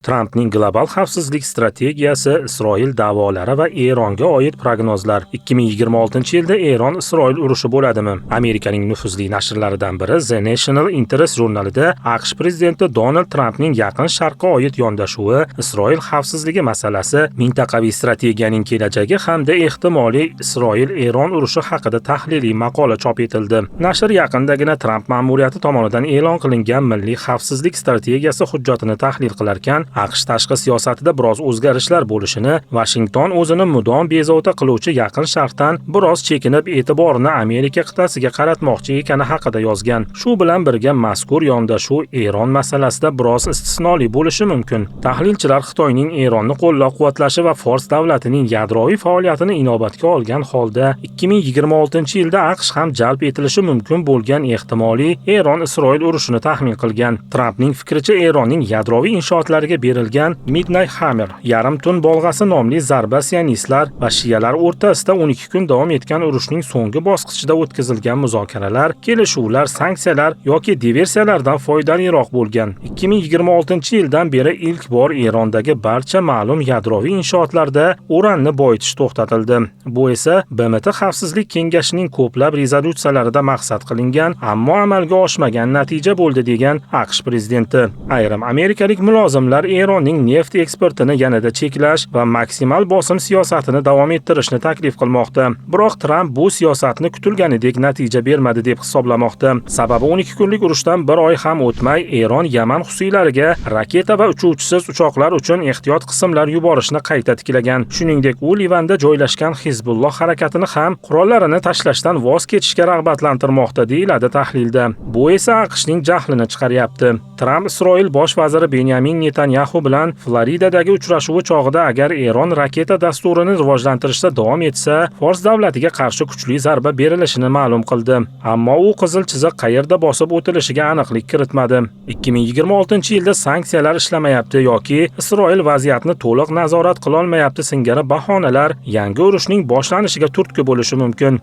Trampning global xavfsizlik strategiyasi, Isroil da'volari va Eronga oid prognozlar. 2026-yilda Eron-Isroil urushi bo'ladimi? Amerikaning nufuzli nashrlaridan biri The National Interest jurnalida AQSh prezidenti Donald Trampning Yaqin Sharqqa oid yondashuvi, Isroil xavfsizligi masalasi, mintaqaviy strategiyaning kelajagi hamda ehtimoliy Isroil-Eron urushi haqida tahliliy maqola chop etildi. Nashr yaqindagina Tramp ma'muriyati tomonidan e'lon qilingan milliy xavfsizlik strategiyasi hujjatini tahlil qilarkan, AQSh tashqi siyosatida biroz o'zgarishlar bo'lishini, Washington o'zini mudom bezovta qiluvchi Yaqin Sharqdan biroz chekinib e'tiborini Amerika qit'asiga qaratmoqchi ekani haqida yozgan. Shu bilan birga mazkur yondashuv Eron masalasida biroz istisnoli bo'lishi mumkin. Tahlilchilar Xitoyning Eronni qo'llab-quvvatlashi va Fors davlatining yadroviy faoliyatini inobatga olgan holda 2026-yilda AQSh ham jalb etilishi mumkin bo'lgan ehtimoliy Eron-Isroil urushini taxmin qilgan. Trampning fikricha, Eronning yadroviy inshootlariga berilgan Midnight Hammer yarim tun bolg'asi nomli zarba sionistlar va shiyalar o'rtasida 12 kun davom etgan urushning so'nggi bosqichida o'tkazilgan muzokaralar, kelishuvlar, sanksiyalar yoki diversiyalardan foydaliroq bo'lgan. 2026-yildan beri ilk bor Erondagi barcha ma'lum yadroviy inshootlarda uranni boyitish to'xtatildi. Bu esa BMT Xavfsizlik kengashining ko'plab rezolyutsiyalarida maqsad qilingan, ammo amalga oshmagan natija bo'ldi, degan AQSh prezidenti. Ayrim amerikalik mulozimlar Eronning neft eksportini yanada cheklash va maksimal bosim siyosatini davom ettirishni taklif qilmoqda. Biroq Tramp bu siyosatni kutilganidek natija bermadi deb hisoblamoqda. Sababi 12 kunlik urushdan bir oy ham o'tmay Eron Yaman xusuylariga raketa va uchuvchisiz uchoqlar uchun ehtiyot qismlar yuborishni qayta tiklagan. Shuningdek, u Livanda joylashgan Hizbulloh harakatini ham qurollarini tashlashdan voz kechishga rag'batlantirmoqda, deyiladi tahlilda. Bu esa AQShning jahlini chiqaryapti. Tramp Isroil bosh vaziri Benyamin Netanyahu bilan Floridadagi uchrashuvi chog'ida agar Eron raketa dasturini rivojlantirishda davom etsa, Fors davlatiga qarshi kuchli zarba berilishini ma'lum qildi. Ammo u qizil chiziq qayerda bosib o'tilishiga aniqlik kiritmadi. 2026-yilda sanksiyalar ishlamayapti yoki Isroil vaziyatni to'liq nazorat qila olmayapti singari bahonalar yangi urushning boshlanishiga turtki bo'lishi mumkin.